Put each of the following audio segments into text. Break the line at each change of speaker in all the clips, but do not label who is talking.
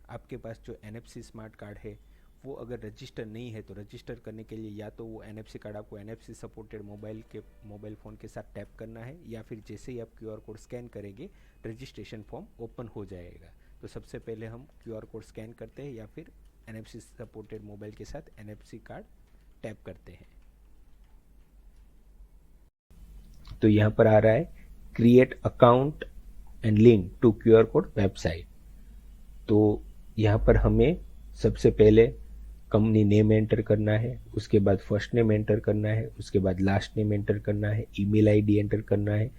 आपके पास जो NFC smart card है वो अगर रजिस्टर नहीं है तो रजिस्टर करने के लिए या तो वो NFC कार्ड आपको NFC सपोर्टेड मोबाइल फ़ोन के साथ टैप करना है, या फिर जैसे ही आप QR कोड स्कैन करेंगे रजिस्ट्रेशन फॉर्म ओपन हो जाएगा। तो सबसे पहले हम QR कोड स्कैन करते हैं या फिर NFC सपोर्टेड मोबाइल के साथ NFC कार्ड टैप करते हैं। तो यहाँ पर आ रहा है create account and link to QR code website. तो यहाँ पर हमें सबसे पहले कंपनी नेम एंटर करना है, उसके बाद फर्स्ट नेम एंटर करना है, उसके बाद लास्ट नेम एंटर करना है, ईमेल आईडी एंटर करना है,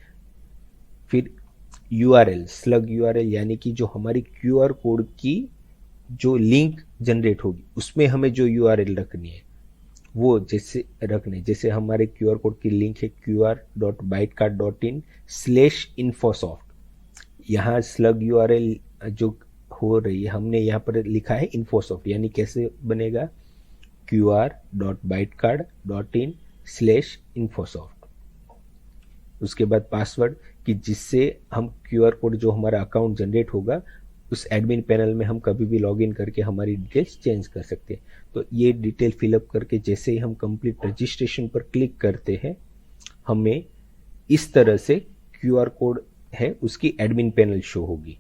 फिर यूआरएल स्लग यूआरएल यानी कि जो हमारी क्यूआर कोड की जो लिंक जनरेट होगी उसमें हमें जो यूआरएल रखनी है वो जैसे रखने, जैसे हमारे क्यूआर कोड की लिंक है qr.bytecard.in/infosoft। यहाँ स्लग यूआरएल जो हो रही है हमने यहाँ पर लिखा है इन्फोसॉफ्ट, यानी कैसे बनेगा qr.bytecard.in/infosoft। उसके बाद पासवर्ड कि जिससे हम क्यूआर कोड जो हमारा अकाउंट जनरेट होगा उस एडमिन पैनल में हम कभी भी लॉगिन करके हमारी डिटेल्स चेंज कर सकते हैं। तो ये डिटेल फिलअप करके जैसे ही हम कंप्लीट रजिस्ट्रेशन पर क्लिक करते हैं हमें इस तरह से क्यूआर कोड है उसकी एडमिन पैनल शो होगी।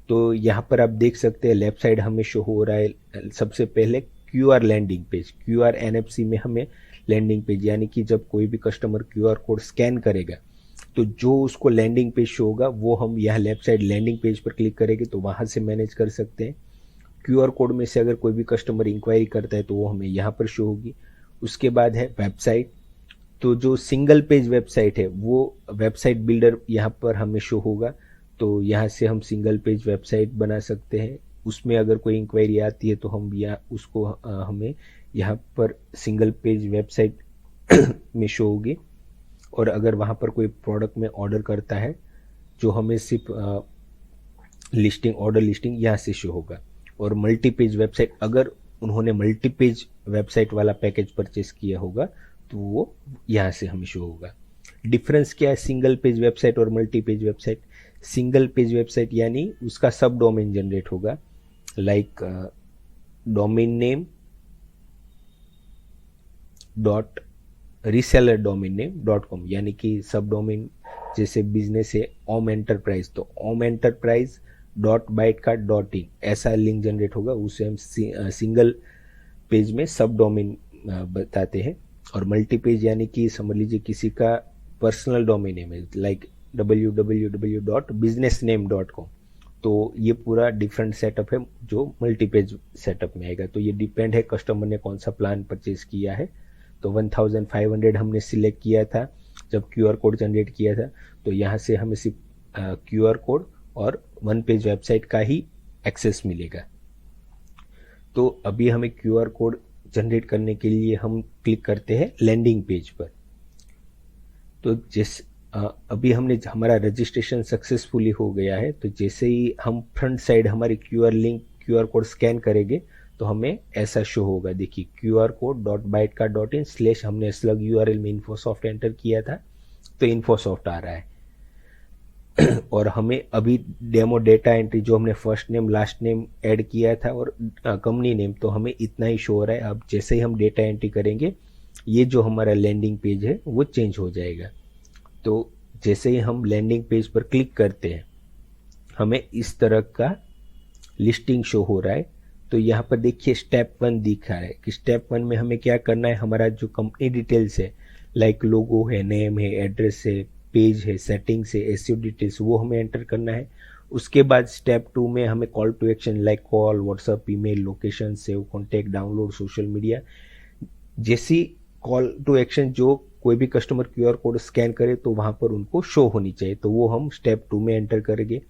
तो यहाँ पर आप देख सकते हैं लेफ्ट साइड हमें शो हो रहा है सबसे पहले QR landing page, QR NFC में हमें लैंडिंग पेज, यानी कि जब कोई भी कस्टमर क्यूआर कोड स्कैन करेगा तो जो उसको लैंडिंग पेज शो होगा वो हम यहाँ लेफ्ट साइड लैंडिंग पेज पर क्लिक करेंगे तो वहाँ से मैनेज कर सकते हैं। क्यूआर कोड में से अगर कोई भी कस्टमर इंक्वायरी करता है तो वो हमें यहाँ पर शो होगी। उसके बाद है वेबसाइट, तो जो सिंगल पेज वेबसाइट है वो वेबसाइट बिल्डर यहाँ पर हमें शो होगा। तो यहाँ से हम सिंगल पेज वेबसाइट बना सकते हैं। उसमें अगर कोई इंक्वायरी आती है तो हम यहाँ उसको हमें यहाँ पर सिंगल पेज वेबसाइट में शो होगी। और अगर वहाँ पर कोई प्रोडक्ट में ऑर्डर करता है जो हमें सिर्फ लिस्टिंग ऑर्डर लिस्टिंग यहाँ से शो होगा। और मल्टी पेज वेबसाइट अगर उन्होंने मल्टी पेज वेबसाइट वाला पैकेज परचेस किया होगा तो वो यहाँ से हमें शो होगा। डिफरेंस क्या है सिंगल पेज वेबसाइट और multi page website? Single page website यानी उसका सब डोमेन जनरेट होगा, like domain name dot reseller domain name .com, यानी कि सब डोमेन जैसे बिजनेस है ओम एंटरप्राइज तो ओम एंटरप्राइज .bytecard.in ऐसा लिंक जनरेट होगा, उसे हम सिंगल पेज में सब डोमेन बताते हैं। और मल्टी पेज यानी कि समझ लीजिए किसी का पर्सनल डोमेन नेम है लाइक www.businessname.com, तो ये पूरा डिफरेंट सेटअप है जो मल्टी पेज सेटअप में आएगा। तो ये डिपेंड है कस्टमर ने कौन सा प्लान परचेज किया है। तो 1500 हमने सिलेक्ट किया था जब क्यूआर कोड जनरेट किया था, तो यहाँ से हमें सिर्फ क्यूआर कोड और वन पेज वेबसाइट का ही एक्सेस मिलेगा। तो अभी हमें क्यूआर कोड जनरेट करने के लिए हम क्लिक करते हैं लैंडिंग पेज पर। तो अभी हमने हमारा रजिस्ट्रेशन सक्सेसफुली हो गया है। तो जैसे ही हम फ्रंट साइड हमारी क्यूआर कोड स्कैन करेंगे तो हमें ऐसा शो होगा, देखिए qr.bytecard.in/ हमने स्लग यूआरएल में इन्फोसॉफ्ट एंटर किया था तो इन्फोसॉफ्ट आ रहा है। और हमें अभी डेमो डेटा एंट्री जो हमने first name last name add किया था और कंपनी नेम, तो हमें इतना ही शो हो रहा है। अब जैसे ही हम डेटा एंट्री करेंगे ये जो हमारा लैंडिंग पेज है वो चेंज हो जाएगा। तो जैसे ही हम लैंडिंग पेज पर क्लिक करते हैं हमें इस तरह का लिस्टिंग शो हो रहा है। तो यहाँ पर देखिए स्टेप 1 दिखा है कि स्टेप 1 में हमें क्या करना है, हमारा जो कंपनी डिटेल्स है लाइक लोगो है, नेम है, एड्रेस है, पेज है, सेटिंग्स है, एसईओ डिटेल्स वो हमें एंटर करना है। उसके बाद स्टेप 2 में हमें call to action like call, WhatsApp, email, location, save contact, download, social media जैसी कॉल टू एक्शन जो कोई भी कस्टमर क्यूआर कोड स्कैन करे तो वहाँ पर उनको शो होनी चाहिए, तो वो हम स्टेप 2 में एंटर करेंगे।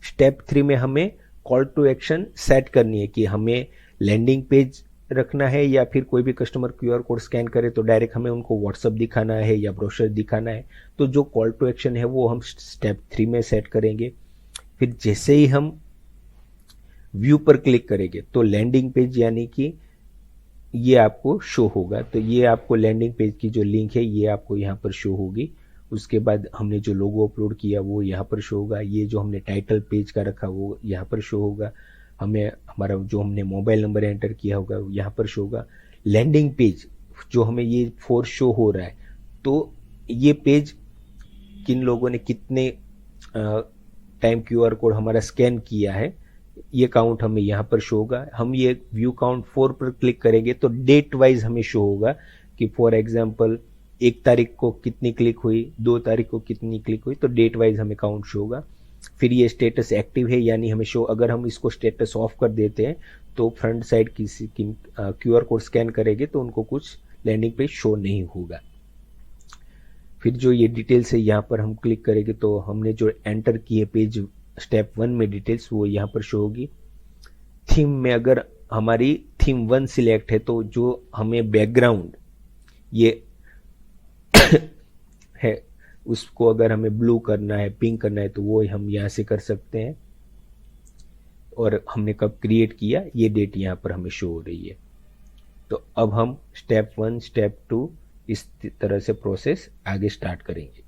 स्टेप 3 में हमें कॉल टू एक्शन सेट करनी है कि हमें लैंडिंग पेज रखना है या फिर कोई भी कस्टमर क्यूआर कोड स्कैन करे तो डायरेक्ट हमें उनको व्हाट्सअप दिखाना है या ब्रोशर दिखाना है। तो जो कॉल टू एक्शन है वो हम स्टेप 3 में सेट करेंगे। फिर जैसे ही हम व्यू पर क्लिक करेंगे तो लैंडिंग पेज यानी कि ये आपको शो होगा। तो ये आपको लैंडिंग पेज की जो लिंक है ये आपको यहाँ पर शो होगी। उसके बाद हमने जो लोगो अपलोड किया वो यहाँ पर शो होगा, ये जो हमने टाइटल पेज का रखा वो यहाँ पर शो होगा। हमें हमारा जो हमने मोबाइल नंबर एंटर किया होगा यहाँ पर शो होगा। लैंडिंग पेज जो हमें ये 4 शो हो रहा है, तो ये पेज किन लोगों ने कितने टाइम क्यूआर कोड हमारा स्कैन किया है, ये काउंट हमें यहाँ पर शो होगा। हम ये व्यू काउंट 4 पर क्लिक करेंगे तो डेट वाइज हमें शो होगा कि फॉर एग्जांपल 1 तारीख को कितनी क्लिक हुई, 2 तारीख को कितनी क्लिक हुई, तो डेट वाइज हमें काउंट शो होगा। फिर ये स्टेटस एक्टिव है यानी हमें शो, अगर हम इसको स्टेटस ऑफ कर देते हैं तो फ्रंट साइड किसी क्यूआर कोड स्कैन करेंगे तो उनको कुछ लैंडिंग पेज शो नहीं होगा। फिर जो ये डिटेल्स है यहाँ पर हम क्लिक करेंगे तो हमने जो एंटर किए पेज स्टेप 1 में डिटेल्स वो यहाँ पर शो होगी। थीम में अगर हमारी थीम 1 सिलेक्ट है तो जो हमें बैकग्राउंड ये है उसको अगर हमें ब्लू करना है, पिंक करना है, तो वो हम यहाँ से कर सकते हैं। और हमने कब क्रिएट किया ये डेट यहाँ पर हमें शो हो रही है। तो अब हम स्टेप 1 स्टेप 2 इस तरह से प्रोसेस आगे स्टार्ट करेंगे।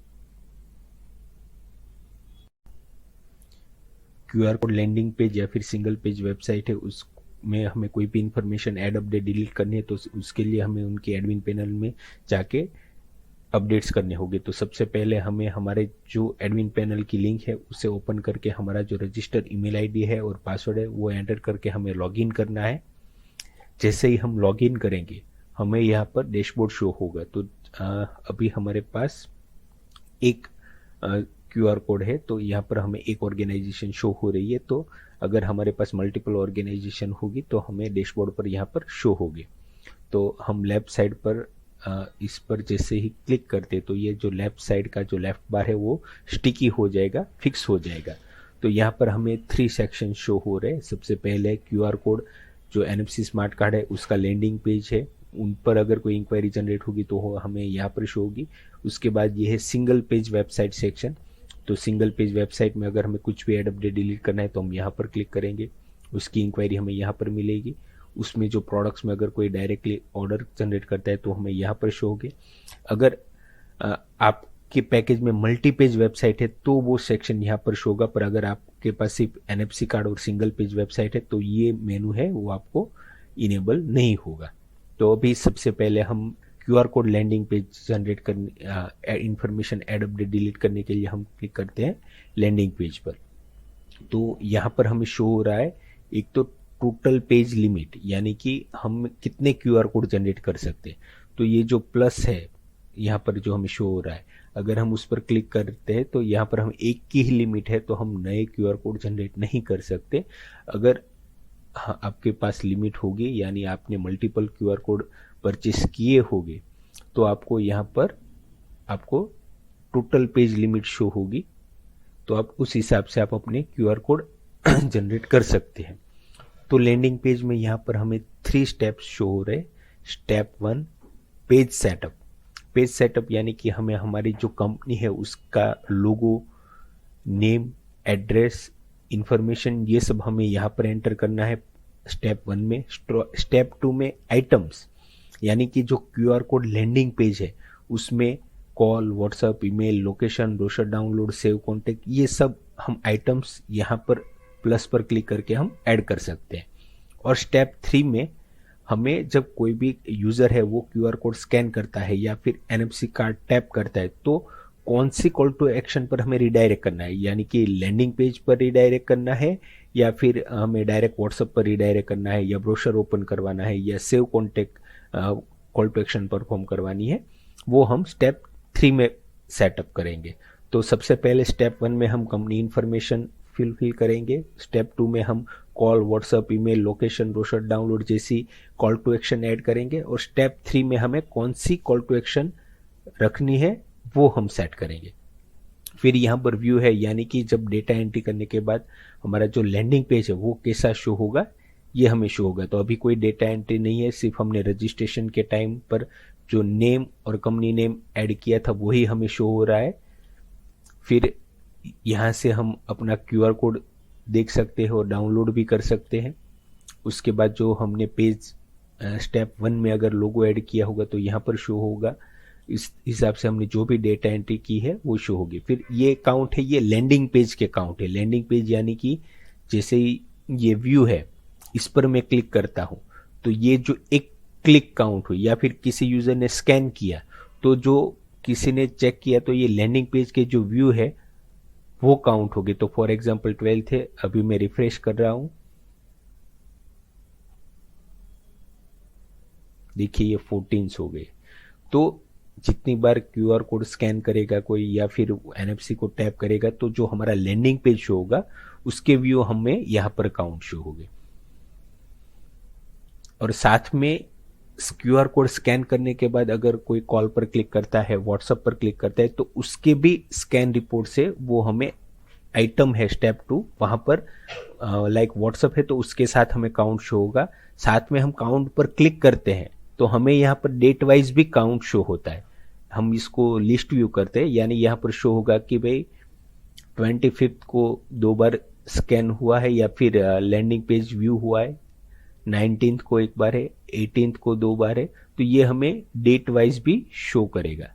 क्यूआर कोड लैंडिंग पेज या फिर सिंगल पेज वेबसाइट है, उसमें हमें कोई भी इंफॉर्मेशन ऐड अपडेट डिलीट करनी है तो उसके लिए हमें उनके एडमिन पैनल में जाके अपडेट्स करने होंगे। तो सबसे पहले हमें हमारे जो एडमिन पैनल की लिंक है उसे ओपन करके हमारा जो रजिस्टर्ड ईमेल आईडी है और पासवर्ड है वो एंटर करके हमें लॉगिन करना है। जैसे ही हम लॉगिन करेंगे हमें यहाँ पर डैशबोर्ड शो होगा। तो अभी हमारे पास एक क्यूआर कोड है तो यहाँ पर हमें एक ऑर्गेनाइजेशन शो हो रही है। तो अगर हमारे पास मल्टीपल ऑर्गेनाइजेशन होगी तो हमें डैशबोर्ड पर यहाँ पर शो होगी। तो हम लेफ्ट साइड पर इस पर जैसे ही क्लिक करते तो ये जो लेफ्ट साइड का जो लेफ्ट बार है वो स्टिकी हो जाएगा, फिक्स हो जाएगा। तो यहाँ पर हमें 3 सेक्शन शो हो रहे हैं। सबसे पहले क्यूआर कोड जो NFC स्मार्ट कार्ड है उसका लैंडिंग पेज है, उन पर अगर कोई इंक्वायरी जनरेट होगी तो हमें यहाँ पर शो होगी। उसके बाद ये है सिंगल पेज वेबसाइट सेक्शन। तो सिंगल पेज वेबसाइट में अगर हमें कुछ भी ऐड अपडेट डिलीट करना है तो हम यहाँ पर क्लिक करेंगे, उसकी इंक्वायरी हमें यहाँ पर मिलेगी। उसमें जो प्रोडक्ट्स में अगर कोई डायरेक्टली ऑर्डर जनरेट करता है तो हमें यहाँ पर शो होगी। अगर आपके पैकेज में मल्टी पेज वेबसाइट है तो वो सेक्शन यहाँ पर शो होगा, पर अगर आपके पास सिर्फ NFC कार्ड और सिंगल पेज वेबसाइट है तो ये मेनू है वो आपको इनेबल नहीं होगा। तो अभी सबसे पहले हम QR code landing page generate करने इंफॉर्मेशन ऐड अपडेट डिलीट करने के लिए हम क्लिक करते हैं लैंडिंग पेज पर। तो यहाँ पर हमें शो हो रहा है एक तो टोटल पेज लिमिट, यानी कि हम कितने क्यूआर कोड जनरेट कर सकते हैं। तो ये जो प्लस है यहाँ पर जो हमें शो हो रहा है, अगर हम उस पर क्लिक करते हैं तो यहाँ पर हम एक की ही लिमिट है तो हम नए क्यूआर कोड जनरेट नहीं कर सकते। अगर आपके पास लिमिट होगी यानी आपने मल्टीपल क्यूआर कोड परचेस किए होंगे तो आपको यहाँ पर आपको टोटल पेज लिमिट शो होगी। तो आप उस हिसाब से आप अपने क्यूआर कोड जनरेट कर सकते हैं। तो लैंडिंग पेज में यहाँ पर हमें 3 स्टेप्स शो हो रहे। Step 1 page setup. Page setup यानी कि हमें हमारी जो कंपनी है उसका लोगो, नेम, एड्रेस, इंफॉर्मेशन ये सब हमें यहाँ पर एंटर करना है स्टेप 1 में। स्टेप 2 में आइटम्स, यानी कि जो क्यूआर कोड लैंडिंग पेज है उसमें call, WhatsApp, email, location, brochure download, save contact, ये सब हम आइटम्स यहाँ पर प्लस पर क्लिक करके हम ऐड कर सकते हैं। और स्टेप 3 में हमें जब कोई भी यूज़र है वो क्यूआर कोड स्कैन करता है या फिर NFC कार्ड टैप करता है तो कौन सी कॉल टू एक्शन पर हमें रिडायरेक्ट करना है, यानी कि लैंडिंग पेज पर रिडायरेक्ट करना है या फिर हमें डायरेक्ट व्हाट्सएप पर रिडायरेक्ट करना है या ब्रोशर ओपन करवाना है या save contact call to action perform करवानी है, वो हम स्टेप 3 में सेटअप करेंगे। तो सबसे पहले स्टेप 1 में हम कंपनी इन्फॉर्मेशन फिल करेंगे। स्टेप 2 में हम call, WhatsApp, email, location, brochure download जैसी कॉल टू एक्शन ऐड करेंगे और स्टेप 3 में हमें कौन सी कॉल टू एक्शन रखनी है वो हम सेट करेंगे। फिर यहाँ पर व्यू है, यानी कि जब डेटा एंट्री करने के बाद हमारा जो लैंडिंग पेज है वो कैसा शो होगा ये हमें शो होगा। तो अभी कोई डेटा एंट्री नहीं है, सिर्फ हमने रजिस्ट्रेशन के टाइम पर जो नेम और कंपनी नेम ऐड किया था वही हमें शो हो रहा है। फिर यहाँ से हम अपना क्यूआर कोड देख सकते हैं और डाउनलोड भी कर सकते हैं। उसके बाद जो हमने पेज स्टेप 1 में अगर लोगो ऐड किया होगा तो यहाँ पर शो होगा। इस हिसाब से हमने जो भी डेटा एंट्री की है वो शो होगी। फिर ये काउंट है, ये लैंडिंग पेज के काउंट है। लैंडिंग पेज यानी कि जैसे ही ये व्यू है, इस पर मैं क्लिक करता हूं तो ये जो एक क्लिक काउंट हुई, या फिर किसी यूजर ने स्कैन किया तो जो किसी ने चेक किया तो ये लैंडिंग पेज के जो व्यू है वो काउंट होगी। तो फॉर एग्जांपल 12 थे, अभी मैं रिफ्रेश कर रहा हूं, देखिए ये 14 हो गए। तो जितनी बार क्यूआर कोड स्कैन करेगा कोई या फिर एनएफसी को टैप करेगा तो जो हमारा लैंडिंग पेज शो होगा उसके व्यू हमें यहाँ पर काउंट शो होंगे। और साथ में क्यूआर कोड स्कैन करने के बाद अगर कोई कॉल पर क्लिक करता है, व्हाट्सएप पर क्लिक करता है, तो उसके भी स्कैन रिपोर्ट से वो हमें आइटम है स्टेप 2 वहां पर लाइक व्हाट्सएप है तो उसके साथ हमें काउंट शो होगा। साथ में हम काउंट पर क्लिक करते हैं तो हमें यहाँ पर डेट वाइज भी काउंट शो होता है। हम इसको लिस्ट व्यू करते हैं, यानी यहाँ पर शो होगा कि भाई 25 को 2 बार स्कैन हुआ है या फिर लैंडिंग पेज व्यू हुआ है, 19 को 1 बार है, 18 को 2 बार है, तो ये हमें डेट वाइज भी शो करेगा।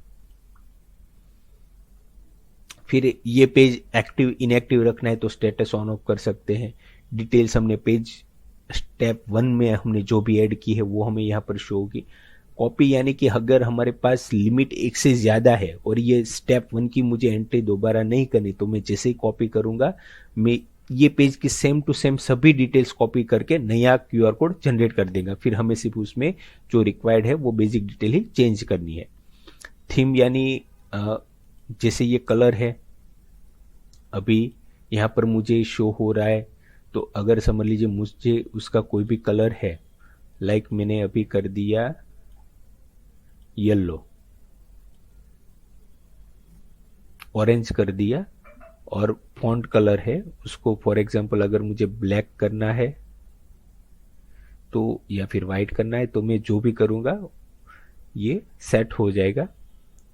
फिर ये पेज एक्टिव इनएक्टिव रखना है तो स्टेटस ऑन ऑफ कर सकते हैं। डिटेल्स हमने पेज स्टेप 1 में हमने जो भी ऐड की है वो हमें यहाँ पर शो होगी। कॉपी यानी कि अगर हमारे पास लिमिट 1 से ज़्यादा है और ये स्टेप 1 की मुझे एंट्री दोबारा नहीं करनी, तो मैं जैसे ही कॉपी करूँगा मैं ये पेज की सेम टू सेम सभी डिटेल्स कॉपी करके नया क्यूआर कोड जनरेट कर देगा। फिर हमें सिर्फ उसमें जो रिक्वायर्ड है वो बेसिक डिटेल ही चेंज करनी है। थीम यानी जैसे ये कलर है, अभी यहाँ पर मुझे शो हो रहा है, तो अगर समझ लीजिए मुझे उसका कोई भी कलर है, लाइक मैंने अभी कर दिया येलो, ऑरेंज कर दिया, और फॉन्ट कलर है उसको फॉर एग्जांपल अगर मुझे ब्लैक करना है तो या फिर वाइट करना है तो मैं जो भी करूँगा ये सेट हो जाएगा।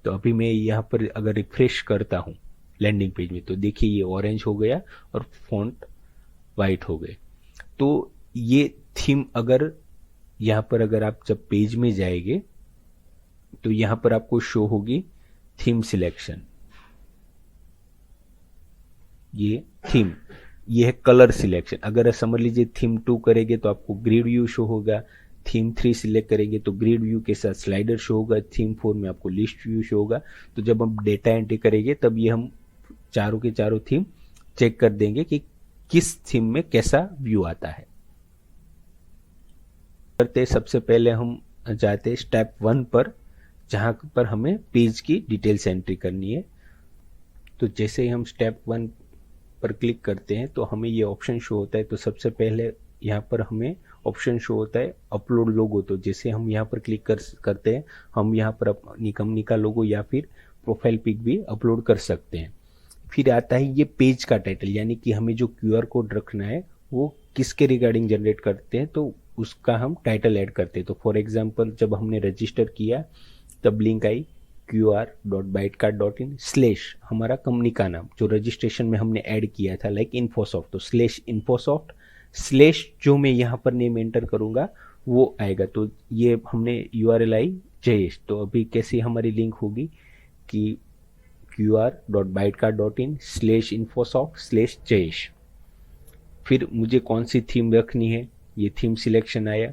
तो अभी मैं यहाँ पर अगर रिफ्रेश करता हूँ लैंडिंग पेज में तो देखिए ये ऑरेंज हो गया और फॉन्ट वाइट हो गए। तो ये थीम अगर यहाँ पर अगर आप जब पेज में जाएंगे तो यहाँ पर आपको शो होगी थीम सिलेक्शन, ये थीम, ये है कलर सिलेक्शन। अगर समझ लीजिए थीम 2 करेंगे तो आपको ग्रिड व्यू शो होगा, थीम 3 सिलेक्ट करेंगे तो ग्रिड व्यू के साथ स्लाइडर शो होगा, थीम 4 में आपको लिस्ट व्यू शो होगा। तो जब हम डेटा एंट्री करेंगे तब ये हम चारों के चारों थीम चेक कर देंगे कि किस थीम में कैसा व्यू आता है। करते सबसे पहले हम जाते स्टेप 1 पर जहां पर हमें पेज की डिटेल्स एंट्री करनी है। तो जैसे ही हम स्टेप 1 पर क्लिक करते हैं तो हमें ये ऑप्शन शो होता है। तो सबसे पहले यहाँ पर हमें ऑप्शन शो होता है अपलोड लोगो। तो जैसे हम यहाँ पर क्लिक करते हैं हम यहाँ पर अपनी कंपनी का लोगो या फिर प्रोफाइल पिक भी अपलोड कर सकते हैं। फिर आता है ये पेज का टाइटल, यानी कि हमें जो क्यूआर कोड रखना है वो किसके रिगार्डिंग जनरेट करते हैं तो उसका हम टाइटल ऐड करते हैं। तो फॉर एग्जांपल जब हमने रजिस्टर किया तब लिंक आई qr.bytecard.in/ हमारा कंपनी का नाम जो रजिस्ट्रेशन में हमने ऐड किया था लाइक इन्फोसॉफ्ट, तो /इन्फोसॉफ्ट/ जो मैं यहाँ पर नेम एंटर करूँगा वो आएगा। तो ये हमने URL आई जयेश। तो अभी कैसी हमारी लिंक होगी कि qr.bytecard.in/infosoft/jayesh। फिर मुझे कौन सी थीम रखनी है, ये थीम सिलेक्शन आया,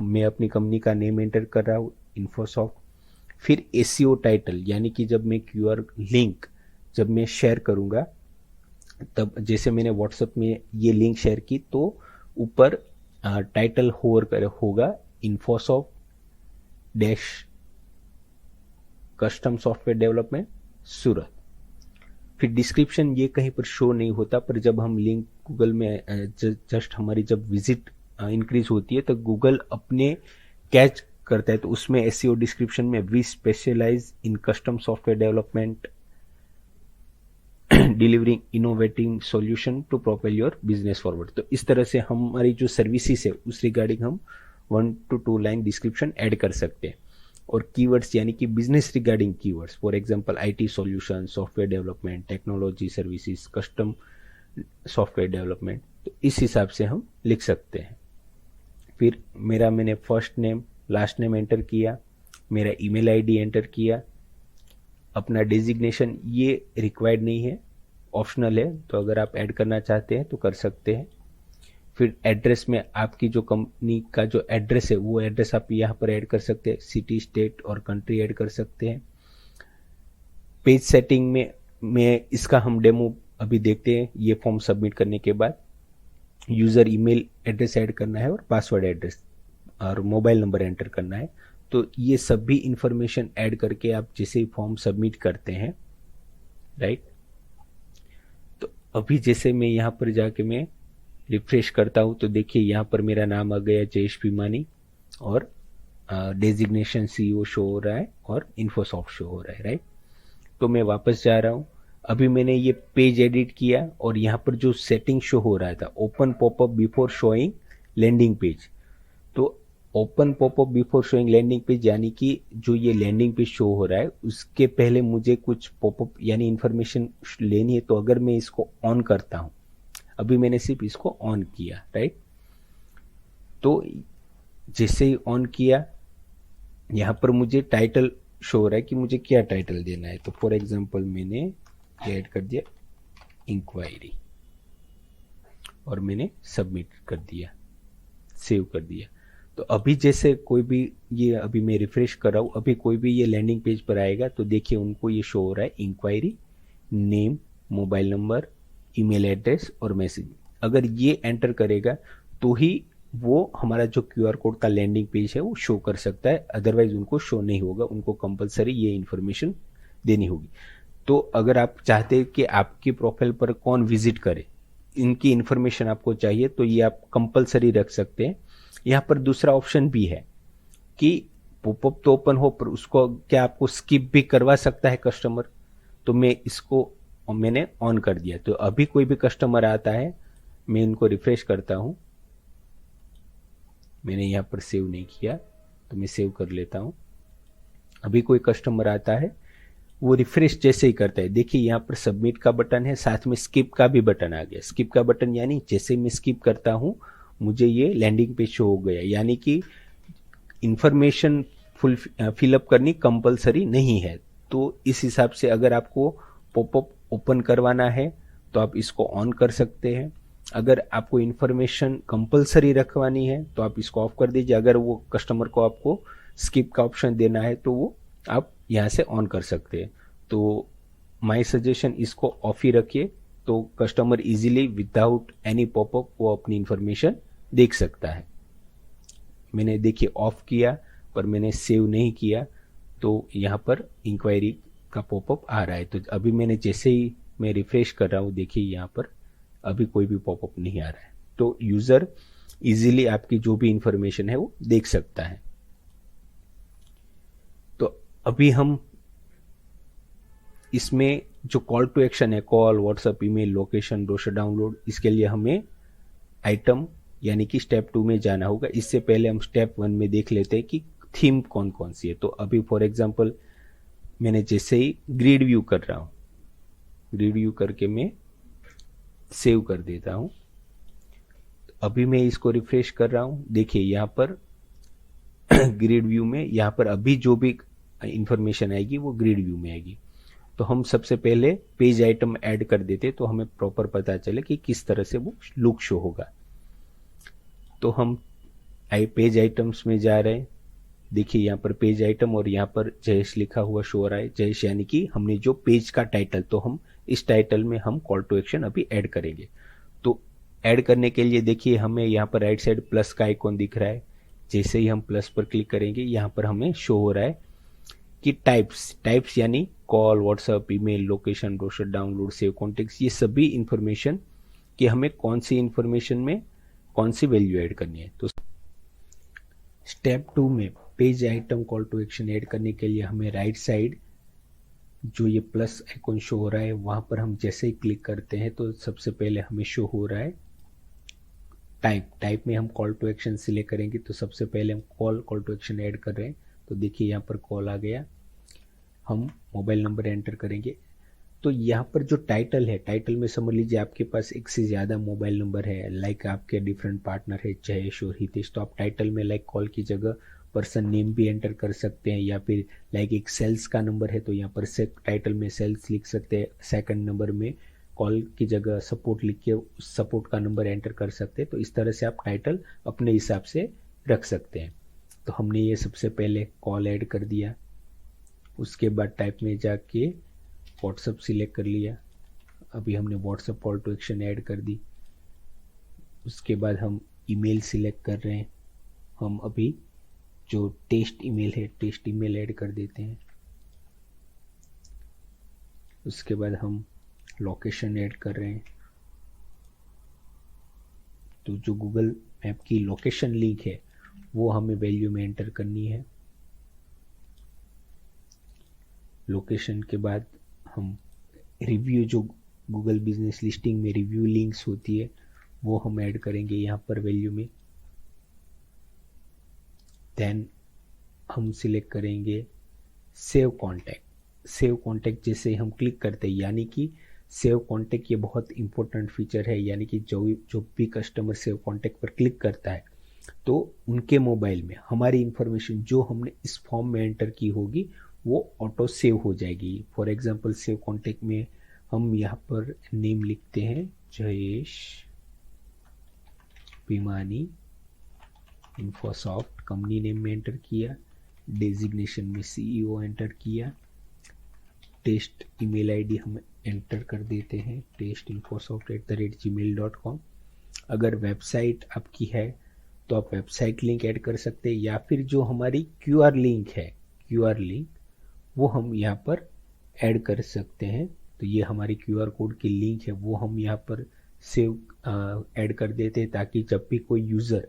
मैं अपनी कंपनी का नेम एंटर कर रहा हूँ इन्फोसॉफ्ट। फिर SEO टाइटल, यानी कि जब मैं क्यूआर लिंक जब मैं शेयर करूँगा तब जैसे मैंने व्हाट्सएप में ये लिंक शेयर की तो ऊपर टाइटल होगा Infosoft dash custom software development सूरत। फिर डिस्क्रिप्शन ये कहीं पर शो नहीं होता, पर जब हम लिंक गूगल में जस्ट हमारी जब विजिट इंक्रीज होती है तो गूगल अपने कैच करता है। तो उसमें SEO डिस्क्रिप्शन में we specialize in custom software development delivering innovative solution to propel your business forward. तो इस तरह से हमारी जो सर्विसेज है उस रिगार्डिंग हम 1 to 2 लाइन डिस्क्रिप्शन ऐड कर सकते हैं। और कीवर्ड्स यानी कि business regarding keywords, for example IT solution, software development, technology services, custom software development, तो इस हिसाब से हम लिख सकते हैं। फिर मैंने first name last name enter किया, मेरा ईमेल ID एंटर किया, अपना डेजिग्नेशन ये रिक्वायर्ड नहीं है, ऑप्शनल है, तो अगर आप ऐड करना चाहते हैं तो कर सकते हैं। फिर एड्रेस में आपकी जो कंपनी का जो एड्रेस है वो एड्रेस आप यहाँ पर ऐड कर सकते हैं, सिटी स्टेट और कंट्री ऐड कर सकते हैं। पेज सेटिंग में इसका हम डेमो अभी देखते हैं। ये फॉर्म सबमिट करने के बाद यूज़र ईमेल एड्रेस ऐड करना है और पासवर्ड एड्रेस और मोबाइल नंबर एंटर करना है। तो ये सभी इंफॉर्मेशन ऐड करके आप जैसे ही फॉर्म सबमिट करते हैं, राइट, तो अभी जैसे मैं यहाँ पर जाके मैं रिफ्रेश करता हूँ तो देखिए यहाँ पर मेरा नाम आ गया जयेश भीमानी और डेजिग्नेशन सीईओ शो हो रहा है और इन्फोसॉफ्ट शो हो रहा है, राइट। तो मैं वापस जा रहा हूँ। अभी मैंने ये पेज एडिट किया और यहाँ पर जो सेटिंग शो हो रहा था, open popup before showing landing page, तो open popup before showing landing page यानी कि जो ये लैंडिंग पेज शो हो रहा है उसके पहले मुझे कुछ पॉपअप यानी इन्फॉर्मेशन लेनी है। तो अगर मैं इसको ऑन करता हूँ, अभी मैंने सिर्फ इसको ऑन किया, राइट, तो जैसे ही ऑन किया यहाँ पर मुझे टाइटल शो हो रहा है कि मुझे क्या टाइटल देना है। तो फॉर एग्जांपल मैंने ऐड कर दिया इंक्वायरी और मैंने सबमिट कर दिया, सेव कर दिया। तो अभी जैसे कोई भी ये अभी मैं रिफ्रेश कर रहा हूँ, अभी कोई भी ये लैंडिंग पेज पर आएगा तो देखिए उनको ये शो हो रहा है inquiry, name, mobile number, email address और मैसेज। अगर ये एंटर करेगा तो ही वो हमारा जो क्यूआर कोड का लैंडिंग पेज है वो शो कर सकता है, अदरवाइज उनको शो नहीं होगा। उनको कंपलसरी ये इन्फॉर्मेशन देनी होगी। तो अगर आप चाहते हैं कि आपकी प्रोफाइल पर कौन विजिट करे, इनकी इन्फॉर्मेशन आपको चाहिए, तो ये आप कंपलसरी रख सकते हैं। यहाँ पर दूसरा ऑप्शन भी है कि पॉपअप तो ओपन हो पर उसको क्या आपको स्किप भी करवा सकता है कस्टमर। तो मैं इसको मैंने ऑन कर दिया। तो अभी कोई भी कस्टमर आता है, मैं इनको रिफ्रेश करता हूँ, मैंने यहाँ पर सेव नहीं किया तो मैं सेव कर लेता हूँ। अभी कोई कस्टमर आता है, वो रिफ्रेश जैसे ही करता है, देखिए यहाँ पर सबमिट का बटन है, साथ में स्किप का भी बटन आ गया। स्किप का बटन यानी जैसे मैं स्किप करता हूँ मुझे ये लैंडिंग पेज शो हो गया, यानी कि इंफॉर्मेशन फिलअप करनी कंपलसरी नहीं है। तो इस हिसाब से अगर आपको पॉपअप ओपन करवाना है तो आप इसको ऑन कर सकते हैं। अगर आपको इन्फॉर्मेशन कंपलसरी रखवानी है तो आप इसको ऑफ कर दीजिए। अगर वो कस्टमर को आपको स्किप का ऑप्शन देना है तो वो आप यहाँ से ऑन कर सकते हैं। तो माय सजेशन इसको ऑफ ही रखिए, तो customer easily without any popup वो अपनी इन्फॉर्मेशन देख सकता है। मैंने देखिए ऑफ किया पर मैंने सेव नहीं किया, तो यहाँ पर इंक्वायरी का पॉपअप आ रहा है। तो अभी मैंने जैसे ही मैं रिफ्रेश कर रहा हूँ, देखिए यहाँ पर अभी कोई भी पॉपअप नहीं आ रहा है। तो यूज़र इजीली आपकी जो भी इंफॉर्मेशन है वो देख सकता है। तो अभी हम इसमें जो कॉल टू एक्शन है, call, WhatsApp, email, location, brochure download, इसके लिए हमें आइटम यानी कि स्टेप 2 में जाना होगा। इससे पहले हम स्टेप 1 में देख लेते हैं कि थीम कौन कौन सी है। तो अभी फॉर एग्जांपल मैंने जैसे ही ग्रिड व्यू कर रहा हूँ, ग्रिड व्यू करके मैं सेव कर देता हूँ। अभी मैं इसको रिफ्रेश कर रहा हूँ, देखिए यहाँ पर ग्रिड व्यू में यहाँ पर अभी जो भी इंफॉर्मेशन आएगी वो ग्रिड व्यू में आएगी। तो हम सबसे पहले पेज आइटम ऐड कर देते तो हमें प्रॉपर पता चले कि किस तरह से वो लुक शो होगा। तो हम पेज आइटम्स में जा रहे हैं, देखिए यहाँ पर पेज आइटम और यहाँ पर जयेश लिखा हुआ शो हो रहा है। जयेश यानी कि हमने जो पेज का टाइटल, तो हम इस टाइटल में हम कॉल टू एक्शन अभी ऐड करेंगे। तो ऐड करने के लिए देखिए हमें यहाँ पर राइट साइड प्लस का आइकॉन दिख रहा है। जैसे ही हम प्लस पर क्लिक करेंगे यहाँ पर हमें शो हो रहा है कि टाइप्स यानी call, WhatsApp, email, location, brochure download, save contacts, ये सभी इंफॉर्मेशन कि हमें कौन सी इंफॉर्मेशन में कौन सी वैल्यू ऐड करनी है। तो स्टेप 2 में page item call to action add करने के लिए हमें राइट साइड जो ये प्लस आइकॉन शो हो रहा है वहाँ पर हम जैसे ही क्लिक करते हैं तो सबसे पहले हमें शो हो रहा है टाइप में हम कॉल टू एक्शन सिलेक्ट करेंगे। तो सबसे पहले हम कॉल टू एक्शन ऐड कर रहे हैं। तो देखिए यहाँ पर कॉल आ गया, हम मोबाइल नंबर एंटर करेंगे। तो यहाँ पर जो टाइटल है, टाइटल में समझ लीजिए आपके पास एक से ज़्यादा मोबाइल नंबर है, लाइक आपके डिफरेंट पार्टनर है जयेश और हितेश, तो आप टाइटल में लाइक कॉल की जगह पर्सन नेम भी एंटर कर सकते हैं। या फिर लाइक एक सेल्स का नंबर है तो यहाँ पर टाइटल में सेल्स लिख सकते हैं, सेकंड नंबर में कॉल की जगह सपोर्ट लिख के उस सपोर्ट का नंबर एंटर कर सकते हैं। तो इस तरह से आप टाइटल अपने हिसाब से रख सकते हैं। तो हमने ये सबसे पहले कॉल ऐड कर दिया, उसके बाद टाइप में जाके व्हाट्सअप सिलेक्ट कर लिया। अभी हमने WhatsApp call to action add कर दी। उसके बाद हम ईमेल सिलेक्ट कर रहे हैं। हम अभी जो टेस्ट ईमेल है, टेस्ट ईमेल ऐड कर देते हैं। उसके बाद हम लोकेशन ऐड कर रहे हैं। तो जो गूगल मैप की लोकेशन लिंक है वो हमें वैल्यू में एंटर करनी है। लोकेशन के बाद हम रिव्यू, जो गूगल बिजनेस लिस्टिंग में रिव्यू लिंक्स होती है वो हम ऐड करेंगे यहाँ पर वैल्यू में। देन हम सिलेक्ट करेंगे सेव कॉन्टैक्ट। सेव कॉन्टैक्ट जैसे हम क्लिक करते हैं, यानी कि सेव कॉन्टैक्ट ये बहुत इंपॉर्टेंट फीचर है, यानी कि जो भी कस्टमर सेव कॉन्टैक्ट पर क्लिक करता है तो उनके मोबाइल में हमारी इंफॉर्मेशन जो हमने इस फॉर्म में एंटर की होगी वो ऑटो सेव हो जाएगी। फॉर एग्जांपल सेव कॉन्टैक्ट में हम यहाँ पर नेम लिखते हैं जयेश पिमानी, इन्फोसॉफ्ट कंपनी नेम में एंटर किया, डेजिग्नेशन में CEO एंटर किया, टेस्ट ईमेल आईडी हम एंटर कर देते हैं testinfosoft@gmail.com। अगर वेबसाइट आपकी है तो आप वेबसाइट लिंक ऐड कर सकते हैं, या फिर जो हमारी QR लिंक है, QR लिंक वो हम यहाँ पर ऐड कर सकते हैं। तो ये हमारी QR कोड की लिंक है वो हम यहाँ पर सेव ऐड कर देते हैं, ताकि जब भी कोई यूज़र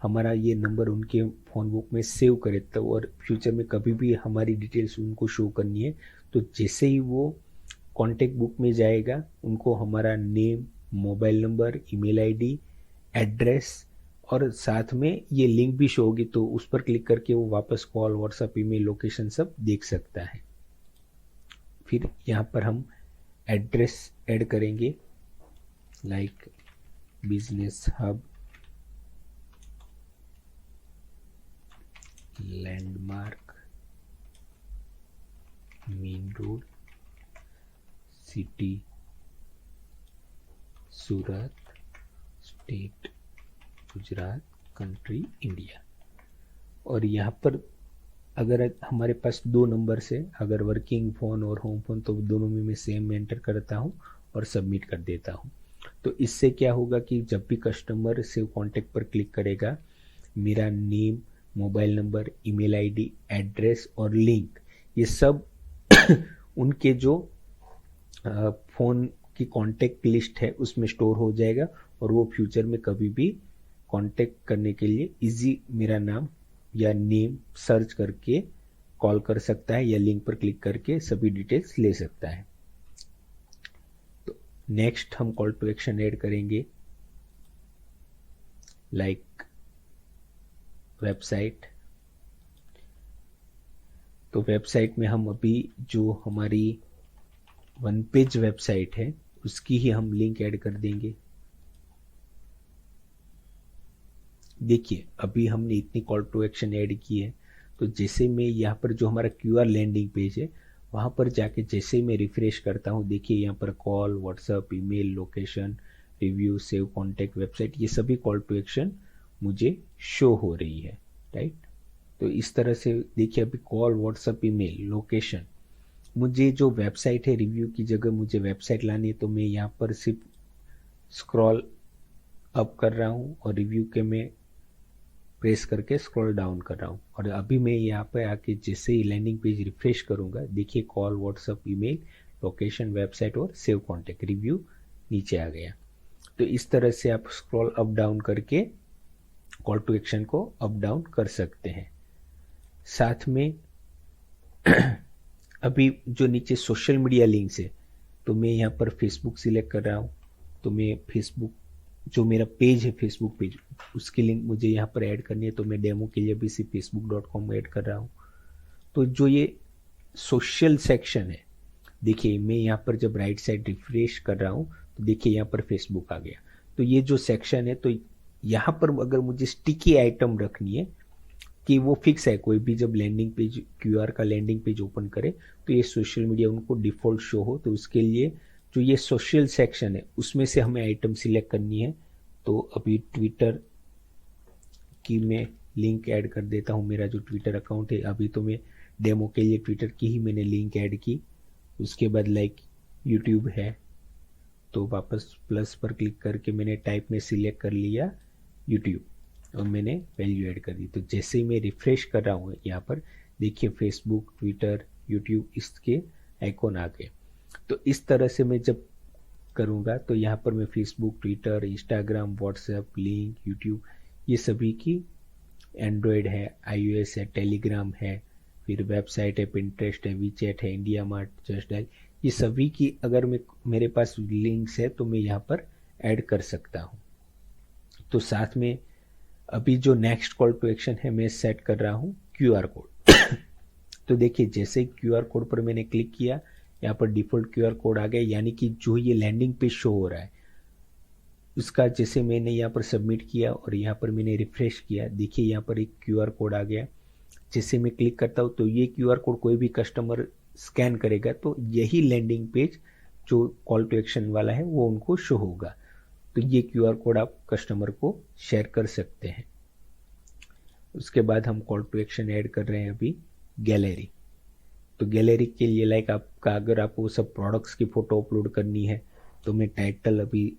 हमारा ये नंबर उनके फ़ोन बुक में सेव करे तो और फ्यूचर में कभी भी हमारी डिटेल्स उनको शो करनी है तो जैसे ही वो कॉन्टेक्ट बुक में जाएगा उनको हमारा name, mobile number, email ID, address और साथ में ये लिंक भी शो होगी, तो उस पर क्लिक करके वो वापस कॉल, व्हाट्सएप, ईमेल, लोकेशन सब देख सकता है। फिर यहाँ पर हम एड्रेस ऐड करेंगे, like business hub, landmark, main road, city Surat, state Gujarat, country India. और यहाँ पर अगर हमारे पास 2 नंबर से, अगर वर्किंग फ़ोन और होम फ़ोन, तो दोनों में मैं सेम एंटर करता हूँ और सबमिट कर देता हूँ। तो इससे क्या होगा कि जब भी कस्टमर सेव कॉन्टैक्ट पर क्लिक करेगा, मेरा name, mobile number, email ID, address और लिंक ये सब उनके जो फ़ोन की कॉन्टैक्ट लिस्ट है उसमें स्टोर हो जाएगा और वो फ्यूचर में कभी भी कॉन्टैक्ट करने के लिए इजी मेरा नाम या नेम सर्च करके कॉल कर सकता है या लिंक पर क्लिक करके सभी डिटेल्स ले सकता है। तो नेक्स्ट हम कॉल टू एक्शन ऐड करेंगे, लाइक वेबसाइट। तो वेबसाइट में हम अभी जो हमारी 1 पेज वेबसाइट है उसकी ही हम लिंक ऐड कर देंगे। देखिए अभी हमने इतनी कॉल टू एक्शन ऐड की है, तो जैसे मैं यहाँ पर जो हमारा QR लैंडिंग पेज है वहाँ पर जाके जैसे मैं रिफ्रेश करता हूँ, देखिए यहाँ पर call, WhatsApp, email, location, review, save contact, website, ये सभी कॉल टू एक्शन मुझे शो हो रही है, राइट। तो इस तरह से देखिए अभी कॉल, व्हाट्सएप, ईमेल, लोकेशन, मुझे जो वेबसाइट है रिव्यू की जगह मुझे वेबसाइट लानी है तो मैं यहाँ पर सिर्फ स्क्रॉल अप कर रहा हूँ और रिव्यू के मैं प्रेस करके स्क्रॉल डाउन कर रहा हूँ। और अभी मैं यहाँ पे आके जैसे ही लैंडिंग पेज रिफ्रेश करूँगा, देखिए call, WhatsApp, email, location, website और सेव कॉन्टैक्ट, रिव्यू नीचे आ गया। तो इस तरह से आप स्क्रॉल अप डाउन करके कॉल टू एक्शन को अप डाउन कर सकते हैं। साथ में अभी जो नीचे सोशल मीडिया लिंक्स है, तो मैं यहाँ पर फेसबुक सिलेक्ट कर रहा हूँ। तो मैं फेसबुक जो मेरा पेज है, फेसबुक पेज, उसकी लिंक मुझे यहाँ पर ऐड करनी है, तो मैं डेमो के लिए भी सिर्फ facebook.com ऐड कर रहा हूँ। तो जो ये सोशल सेक्शन है, देखिए मैं यहाँ पर जब राइट साइड रिफ्रेश कर रहा हूँ तो देखिए यहाँ पर फेसबुक आ गया। तो ये जो सेक्शन है, तो यहाँ पर अगर मुझे स्टिकी आइटम रखनी है कि वो फिक्स है, कोई भी जब लैंडिंग पेज, QR का लैंडिंग पेज ओपन करे तो ये सोशल मीडिया उनको डिफ़ॉल्ट शो हो, तो उसके लिए जो ये सोशल सेक्शन है उसमें से हमें आइटम सिलेक्ट करनी है। तो अभी ट्विटर की मैं लिंक ऐड कर देता हूँ। मेरा जो ट्विटर अकाउंट है, अभी तो मैं डेमो के लिए ट्विटर की ही मैंने लिंक ऐड की। उसके बाद लाइक यूट्यूब है, तो वापस प्लस पर क्लिक करके मैंने टाइप में सिलेक्ट कर लिया यूट्यूब और मैंने वैल्यू ऐड कर दी। तो जैसे ही मैं रिफ्रेश कर रहा हूँ यहाँ पर देखिए फेसबुक, ट्विटर, यूट्यूब इसके आइकॉन आ गए। तो इस तरह से मैं जब करूँगा तो यहाँ पर मैं Facebook, Twitter, Instagram, WhatsApp, link, YouTube ये सभी की, एंड्रॉयड है, iOS है, टेलीग्राम है, फिर वेबसाइट है, पिंटरेस्ट है, वीचैट है, इंडिया मार्ट, जस्ट डायल, ये सभी की अगर मेरे पास लिंक्स है तो मैं यहाँ पर ऐड कर सकता हूँ। तो साथ में अभी जो नेक्स्ट कॉल टू एक्शन है मैं सेट कर रहा हूँ QR कोड। तो देखिए जैसे QR कोड पर मैंने क्लिक किया, यहाँ पर डिफ़ॉल्ट QR कोड आ गया, यानी कि जो ये लैंडिंग पेज शो हो रहा है उसका जैसे मैंने यहाँ पर सबमिट किया और यहाँ पर मैंने रिफ्रेश किया, देखिए यहाँ पर एक QR कोड आ गया। जैसे मैं क्लिक करता हूँ तो ये QR कोड कोई भी कस्टमर स्कैन करेगा तो यही लैंडिंग पेज जो कॉल टू एक्शन वाला है वो उनको शो होगा। तो ये QR कोड आप कस्टमर को शेयर कर सकते हैं। उसके बाद हम कॉल टू एक्शन ऐड कर रहे हैं अभी गैलरी। तो गैलरी के लिए लाइक आपका अगर आपको सब प्रोडक्ट्स की फ़ोटो अपलोड करनी है तो मैं टाइटल अभी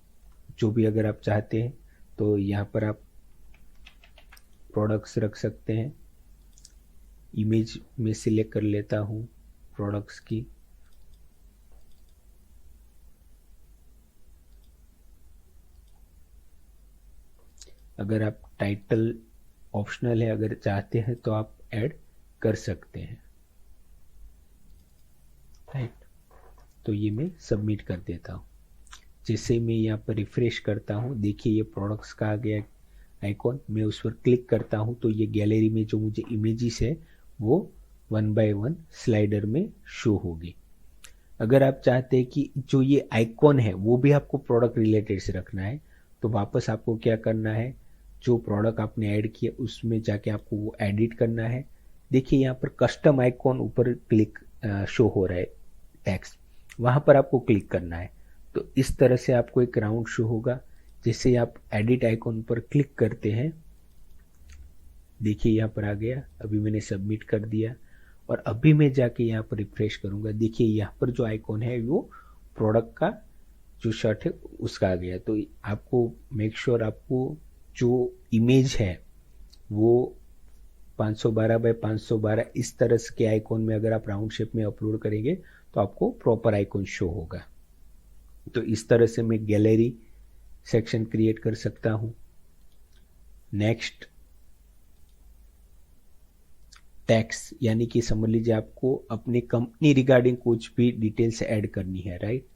जो भी अगर आप चाहते हैं तो यहाँ पर आप प्रोडक्ट्स रख सकते हैं। इमेज में सिलेक्ट कर लेता हूँ प्रोडक्ट्स की। अगर आप टाइटल ऑप्शनल है, अगर चाहते हैं तो आप ऐड कर सकते हैं, राइट। तो ये मैं सबमिट कर देता हूँ। जैसे मैं यहाँ पर रिफ्रेश करता हूँ देखिए ये प्रोडक्ट्स का आ गया आइकॉन। मैं उस पर क्लिक करता हूँ तो ये गैलरी में जो मुझे इमेजेस है वो 1 बाय 1 स्लाइडर में शो होगी। अगर आप चाहते हैं कि जो ये आइकॉन है वो भी आपको प्रोडक्ट रिलेटेड से रखना है तो वापस आपको क्या करना है, जो प्रोडक्ट आपने ऐड किया उसमें जाके आपको वो एडिट करना है। देखिए यहाँ पर कस्टम आइकॉन ऊपर क्लिक शो हो रहा है टेक्स्ट, वहाँ पर आपको क्लिक करना है। तो इस तरह से आपको एक राउंड शो होगा। जैसे आप एडिट आइकॉन पर क्लिक करते हैं देखिए यहाँ पर आ गया। अभी मैंने सबमिट कर दिया और अभी मैं जाके यहाँ पर रिफ्रेश करूँगा, देखिए यहाँ पर जो आइकॉन है वो प्रोडक्ट का जो शर्ट है उसका आ गया। तो आपको मेक श्योर आपको जो इमेज है वो 512 बाय 512 इस तरह के आइकॉन में अगर आप राउंड शेप में अपलोड करेंगे तो आपको प्रॉपर आइकॉन शो होगा। तो इस तरह से मैं गैलरी सेक्शन क्रिएट कर सकता हूँ। नेक्स्ट टैक्स, यानी कि समझ लीजिए आपको अपनी कंपनी रिगार्डिंग कुछ भी डिटेल्स ऐड करनी है, राइट।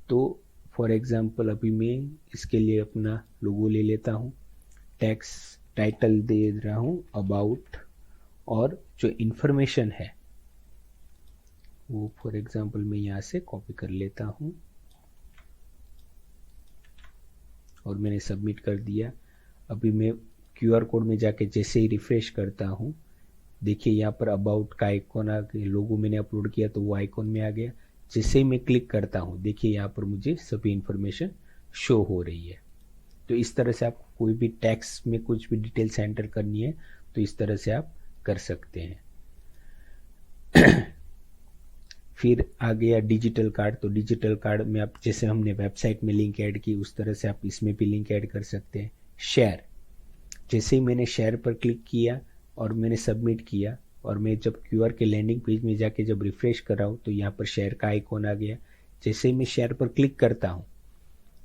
तो फॉर एग्जांपल अभी मैं इसके लिए अपना लोगो ले लेता हूँ, टैक्स टाइटल दे रहा हूँ अबाउट, और जो इन्फॉर्मेशन है वो फॉर एग्जांपल मैं यहाँ से कॉपी कर लेता हूँ और मैंने सबमिट कर दिया। अभी मैं QR कोड में जाके जैसे ही रिफ्रेश करता हूँ देखिए यहाँ पर अबाउट का आइकॉन आ गया, लोगो मैंने अपलोड किया तो वो आइकॉन में आ गया। जैसे ही मैं क्लिक करता हूँ देखिए यहाँ पर मुझे सभी इंफॉर्मेशन शो हो रही है। तो इस तरह से आपको कोई भी टैक्स में कुछ भी डिटेल्स एंटर करनी है तो इस तरह से आप कर सकते हैं। फिर आ गया डिजिटल कार्ड। तो डिजिटल कार्ड में आप जैसे हमने वेबसाइट में लिंक ऐड की उस तरह से आप इसमें भी लिंक ऐड कर सकते हैं। शेयर, जैसे ही मैंने शेयर पर क्लिक किया और मैंने सबमिट किया और मैं जब QR के लैंडिंग पेज में जाके जब रिफ्रेश कर रहा हूँ तो यहाँ पर शेयर का आइकॉन आ गया। जैसे ही मैं शेयर पर क्लिक करता हूँ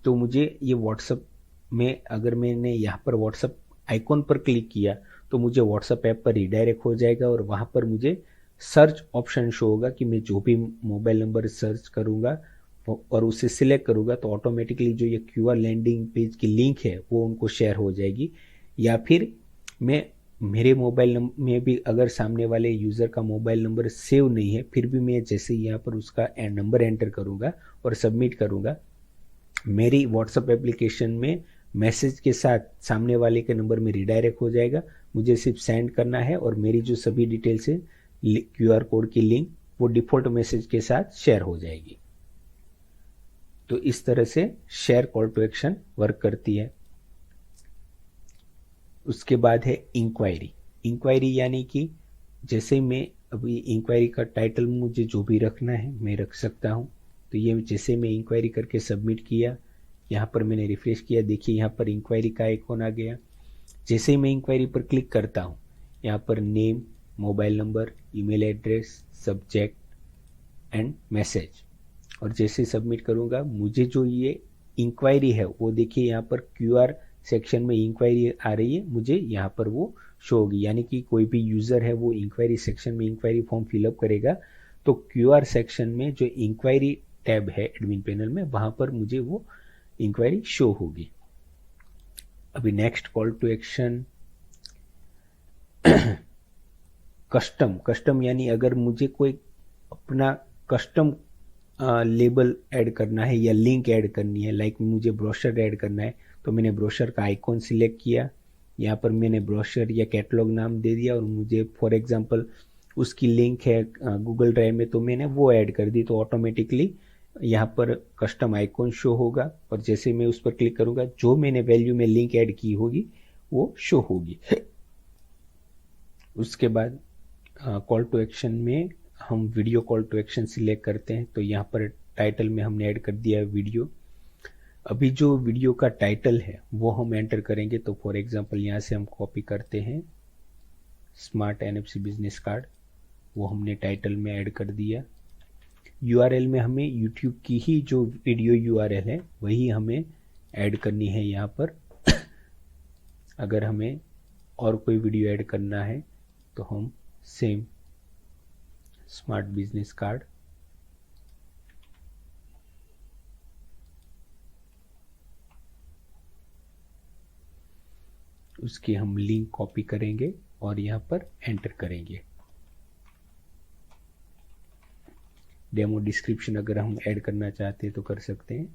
तो मुझे ये व्हाट्सअप में, अगर मैंने यहाँ पर व्हाट्सअप आइकॉन पर क्लिक किया तो मुझे व्हाट्सअप ऐप पर रिडायरेक्ट हो जाएगा और वहाँ पर मुझे सर्च ऑप्शन शो होगा कि मैं जो भी मोबाइल नंबर सर्च करूँगा और उसे सिलेक्ट करूँगा तो ऑटोमेटिकली जो ये QR लैंडिंग पेज की लिंक है वो उनको शेयर हो जाएगी। या फिर मैं मेरे मोबाइल नंबर में भी अगर सामने वाले यूज़र का मोबाइल नंबर सेव नहीं है फिर भी मैं जैसे यहाँ पर उसका नंबर एंटर करूँगा और सबमिट करूँगा, मेरी व्हाट्सएप एप्लीकेशन में मैसेज के साथ सामने वाले के नंबर में रिडायरेक्ट हो जाएगा। मुझे सिर्फ सेंड करना है और मेरी जो सभी डिटेल्स है QR कोड की लिंक वो डिफ़ॉल्ट मैसेज के साथ शेयर हो जाएगी। तो इस तरह से share call to action work करती है। उसके बाद है इंक्वायरी। इंक्वायरी यानी कि जैसे मैं अभी इंक्वायरी का टाइटल मुझे जो भी रखना है मैं रख सकता हूँ। तो ये जैसे मैं इंक्वायरी करके सबमिट किया, यहाँ पर मैंने रिफ्रेश किया, देखिए यहाँ पर इंक्वायरी का आइकॉन आ गया। जैसे ही मैं इंक्वायरी पर क्लिक करता हूँ, यहाँ पर name, mobile number, email address, subject and message, और जैसे सबमिट करूँगा मुझे जो ये इंक्वायरी है वो देखिए यहाँ पर क्यूआर सेक्शन में इंक्वायरी आ रही है, मुझे यहाँ पर वो शो होगी। यानी कि कोई भी यूज़र है वो इंक्वायरी सेक्शन में इंक्वायरी फॉर्म फिलअप करेगा तो क्यूआर सेक्शन में जो इंक्वायरी टैब है एडमिन पैनल में, वहाँ पर मुझे वो इंक्वायरी शो होगी। अभी next call to action custom यानी अगर मुझे कोई अपना कस्टम लेबल ऐड करना है या लिंक ऐड करनी है, लाइक मुझे ब्रोशर ऐड करना है, तो मैंने ब्रोशर का आइकॉन सिलेक्ट किया, यहाँ पर मैंने ब्रोशर या कैटलॉग नाम दे दिया और मुझे फॉर एग्जांपल उसकी लिंक है गूगल ड्राइव में, तो मैंने वो ऐड कर दी, तो ऑटोमेटिकली यहाँ पर कस्टम आइकॉन शो होगा और जैसे मैं उस पर क्लिक करूँगा जो मैंने वैल्यू में लिंक ऐड की होगी वो शो होगी। उसके बाद कॉल टू एक्शन में हम video call to action select करते हैं, तो यहाँ पर टाइटल में हमने ऐड कर दिया है वीडियो। अभी जो वीडियो का टाइटल है वो हम एंटर करेंगे, तो फॉर एग्जांपल यहाँ से हम कॉपी करते हैं स्मार्ट एनएफसी बिजनेस कार्ड, वो हमने टाइटल में ऐड कर दिया। यूआरएल में हमें यूट्यूब की ही जो वीडियो यूआरएल है वही हमें ऐड करनी है यहाँ पर। अगर हमें और कोई वीडियो ऐड करना है तो हम सेम स्मार्ट बिजनेस कार्ड, उसकी हम लिंक कॉपी करेंगे और यहाँ पर एंटर करेंगे। डेमो डिस्क्रिप्शन अगर हम ऐड करना चाहते हैं तो कर सकते हैं।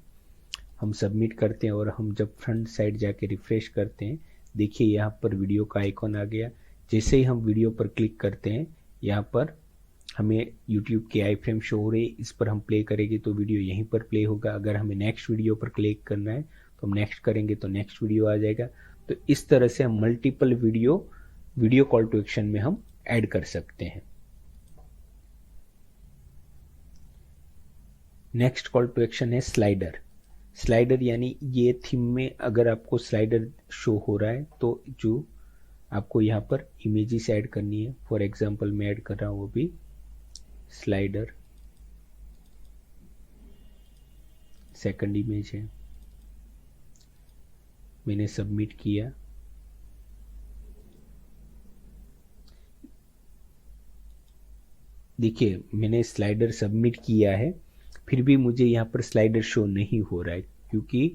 हम सबमिट करते हैं और हम जब फ्रंट साइड जाके रिफ्रेश करते हैं, देखिए यहाँ पर वीडियो का आइकॉन आ गया। जैसे ही हम वीडियो पर क्लिक करते हैं यहाँ पर हमें यूट्यूब के आई फ्रेम शो हो रही है, इस पर हम प्ले करेंगे तो वीडियो यहीं पर प्ले होगा। अगर हमें नेक्स्ट वीडियो पर क्लिक करना है तो हम नेक्स्ट करेंगे तो नेक्स्ट वीडियो आ जाएगा। तो इस तरह से हम multiple video call to action में हम ऐड कर सकते हैं। नेक्स्ट कॉल टू एक्शन है स्लाइडर यानी ये थीम में अगर आपको स्लाइडर शो हो रहा है तो जो आपको यहाँ पर इमेजेस ऐड करनी है, फॉर एग्जांपल मैं ऐड कर रहा हूँ वो भी स्लाइडर, सेकंड इमेज है, मैंने सबमिट किया। देखिए मैंने स्लाइडर सबमिट किया है, फिर भी मुझे यहाँ पर स्लाइडर शो नहीं हो रहा है क्योंकि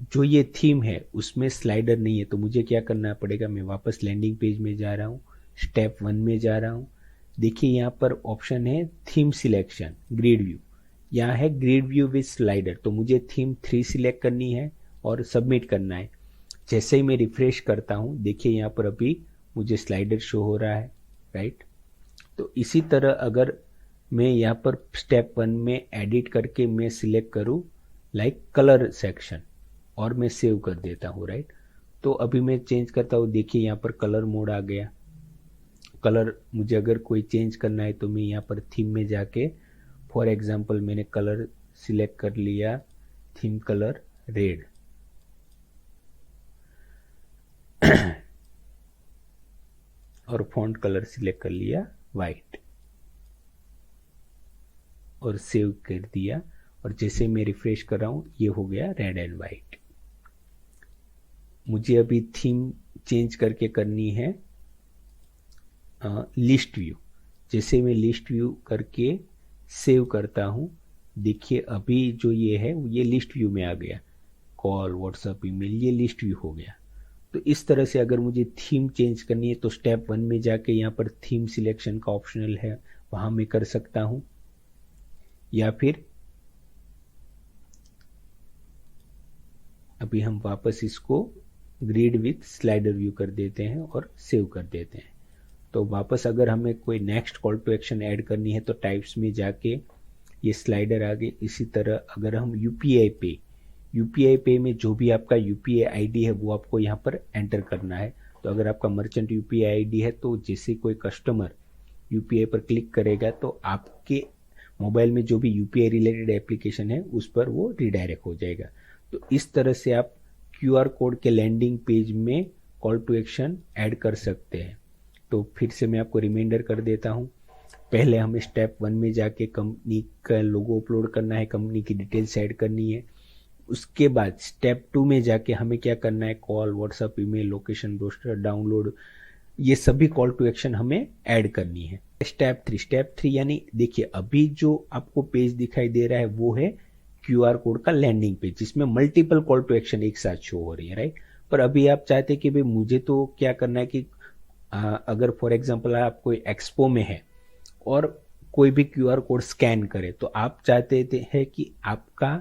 जो ये थीम है उसमें स्लाइडर नहीं है। तो मुझे क्या करना पड़ेगा, मैं वापस लैंडिंग पेज में जा रहा हूँ, स्टेप 1 में जा रहा हूँ। देखिए यहाँ पर ऑप्शन है थीम सिलेक्शन, ग्रिड व्यू, यहाँ है ग्रिड व्यू विद स्लाइडर, तो मुझे थीम 3 सिलेक्ट करनी है और सबमिट करना है। जैसे ही मैं रिफ्रेश करता हूँ देखिए यहाँ पर अभी मुझे स्लाइडर शो हो रहा है, राइट। तो इसी तरह अगर मैं यहाँ पर स्टेप 1 में एडिट करके मैं सिलेक्ट करूँ लाइक कलर सेक्शन और मैं सेव कर देता हूँ, राइट। तो अभी मैं चेंज करता हूँ, देखिए यहाँ पर कलर मोड आ गया। कलर मुझे अगर कोई चेंज करना है तो मैं यहाँ पर थीम में जाके फॉर एग्जांपल मैंने कलर सिलेक्ट कर लिया, थीम कलर रेड और फॉन्ट कलर सिलेक्ट कर लिया वाइट और सेव कर दिया। और जैसे मैं रिफ्रेश कर रहा हूँ ये हो गया रेड एंड वाइट। मुझे अभी थीम चेंज करके करनी है लिस्ट व्यू। जैसे मैं लिस्ट व्यू करके सेव करता हूँ, देखिए अभी जो ये है ये लिस्ट व्यू में आ गया, कॉल, व्हाट्सएप, ईमेल, ये लिस्ट व्यू हो गया। तो इस तरह से अगर मुझे थीम चेंज करनी है तो स्टेप 1 में जाके यहाँ पर थीम सिलेक्शन का ऑप्शनल है, वहाँ मैं कर सकता हूँ, या फिर अभी हम वापस इसको ग्रिड विथ स्लाइडर व्यू कर देते हैं और सेव कर देते हैं। तो वापस अगर हमें कोई next call to action add करनी है तो टाइप्स में जाके ये स्लाइडर आ गई। इसी तरह अगर हम यूपीआई पे में जो भी आपका यूपीआई आईडी है वो आपको यहाँ पर एंटर करना है। तो अगर आपका मर्चेंट यूपीआई आईडी है तो जैसे कोई कस्टमर यूपीआई पर क्लिक करेगा तो आपके मोबाइल में जो भी यूपीआई रिलेटेड एप्लीकेशन है उस पर वो रिडायरेक्ट हो जाएगा। तो इस तरह से आप क्यूआर कोड के लैंडिंग पेज में कॉल टू एक्शन ऐड कर सकते हैं। तो फिर से मैं आपको रिमाइंडर कर देता हूँ। पहले हमें स्टेप 1 में जाके कंपनी का लोगो अपलोड करना है, कंपनी की डिटेल्स ऐड करनी है। उसके बाद स्टेप 2 में जाके हमें क्या करना है, call, WhatsApp, email, location, roster, download, ये सभी कॉल टू एक्शन हमें ऐड करनी है। स्टेप 3 यानी देखिए अभी जो आपको पेज दिखाई दे रहा है वो है क्यूआर कोड का लैंडिंग पेज, जिसमें मल्टीपल कॉल टू एक्शन एक साथ शो हो रही है, राइट। पर अभी आप चाहते हैं कि भाई मुझे तो क्या करना है कि अगर फॉर एग्जांपल आप कोई एक्सपो में है और कोई भी क्यूआर कोड स्कैन करे तो आप चाहते हैं कि आपका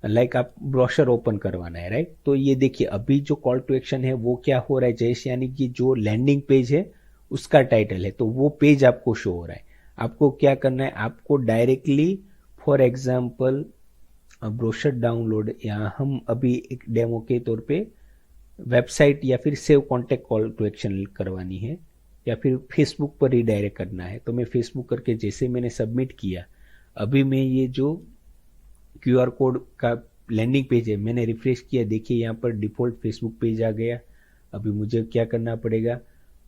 आप ब्रोशर ओपन करवाना है, राइट। तो ये देखिए अभी जो कॉल टू एक्शन है वो क्या हो रहा है, जैसे यानी कि जो लैंडिंग पेज है उसका टाइटल है तो वो पेज आपको शो हो रहा है। आपको क्या करना है, आपको directly for example brochure download, या हम अभी एक डेमो के तौर पे वेबसाइट या फिर save contact call to action करवानी है या फिर फेसबुक पर रिडायरेक्ट करना है। तो मैं फेसबुक करके जैसे मैंने सबमिट किया, अभी मैं ये जो क्यूआर कोड का लैंडिंग पेज है मैंने रिफ्रेश किया, देखिए यहाँ पर डिफ़ॉल्ट फेसबुक पेज आ गया। अभी मुझे क्या करना पड़ेगा,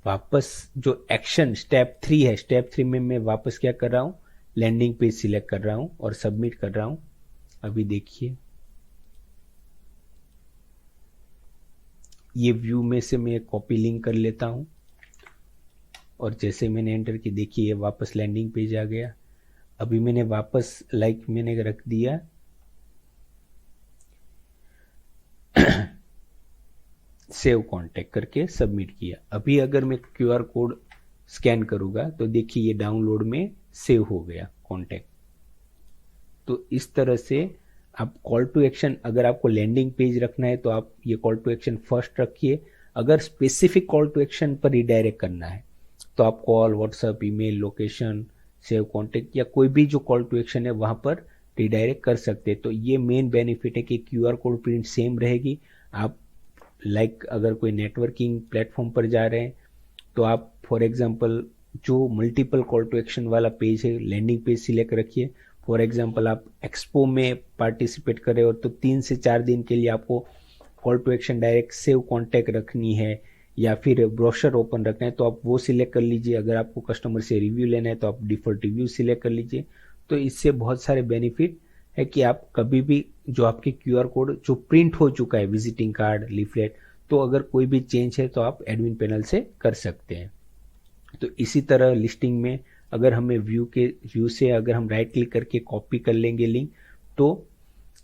वापस जो एक्शन स्टेप 3 है, स्टेप 3 में मैं वापस क्या कर रहा हूँ, लैंडिंग पेज सिलेक्ट कर रहा हूँ और सबमिट कर रहा हूँ। अभी देखिए ये व्यू में से मैं कॉपी लिंक कर लेता हूँ और जैसे मैंने एंटर की, देखिए ये वापस लैंडिंग पेज आ गया। अभी मैंने वापस मैंने रख दिया सेव कॉन्टैक्ट करके सबमिट किया। अभी अगर मैं क्यूआर कोड स्कैन करूंगा तो देखिए ये डाउनलोड में सेव हो गया कॉन्टैक्ट। तो इस तरह से आप कॉल टू एक्शन, अगर आपको लैंडिंग पेज रखना है तो आप ये कॉल टू एक्शन फर्स्ट रखिए। अगर स्पेसिफिक कॉल टू एक्शन पर रिडायरेक्ट करना है तो आप call, WhatsApp, email, location, save contact या कोई भी जो कॉल टू एक्शन है वहां पर रिडायरेक्ट कर सकते हैं। तो ये मेन बेनिफिट है कि क्यूआर कोड प्रिंट सेम रहेगी। आप अगर कोई नेटवर्किंग प्लेटफॉर्म पर जा रहे हैं तो आप फॉर एग्जांपल जो मल्टीपल कॉल टू एक्शन वाला पेज है लैंडिंग पेज सिलेक्ट रखिए। फॉर एग्जांपल आप एक्सपो में पार्टिसिपेट कर रहे हो तो 3 से 4 दिन के लिए आपको call to action direct save contact रखनी है या फिर ब्रोशर ओपन रखना है तो आप वो सिलेक्ट कर लीजिए। अगर आपको कस्टमर से रिव्यू लेना है तो आप डिफॉल्ट रिव्यू सिलेक्ट कर लीजिए। तो इससे बहुत सारे बेनिफिट है कि आप कभी भी जो आपके क्यूआर कोड जो प्रिंट हो चुका है, विजिटिंग कार्ड, लीफलेट, तो अगर कोई भी चेंज है तो आप एडमिन पैनल से कर सकते हैं। तो इसी तरह लिस्टिंग में अगर हमें व्यू से अगर हम राइट क्लिक करके कॉपी कर लेंगे लिंक, तो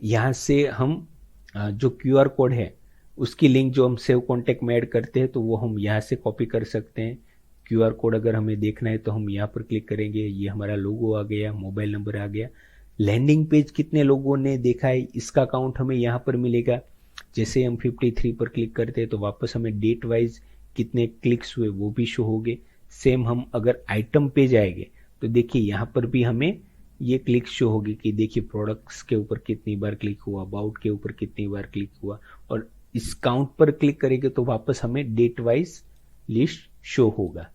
यहाँ से हम जो क्यूआर कोड है उसकी लिंक जो हम सेव कॉन्टैक्ट में ऐड करते हैं तो वो हम यहाँ से कॉपी कर सकते हैं। क्यूआर कोड अगर हमें देखना है तो हम यहाँ पर क्लिक करेंगे, ये हमारा लोगो आ गया, मोबाइल नंबर आ गया। लैंडिंग पेज कितने लोगों ने देखा है इसका काउंट हमें यहाँ पर मिलेगा। जैसे हम 53 पर क्लिक करते हैं तो वापस हमें डेट वाइज कितने क्लिक्स हुए वो भी शो हो गए। सेम हम अगर आइटम पे जाएंगे तो देखिए यहाँ पर भी हमें ये क्लिक शो होगी कि देखिए प्रोडक्ट्स के ऊपर कितनी बार क्लिक हुआ, अबाउट के ऊपर कितनी बार क्लिक हुआ, और इस काउंट पर क्लिक करेंगे तो वापस हमें डेट वाइज लिस्ट शो होगा।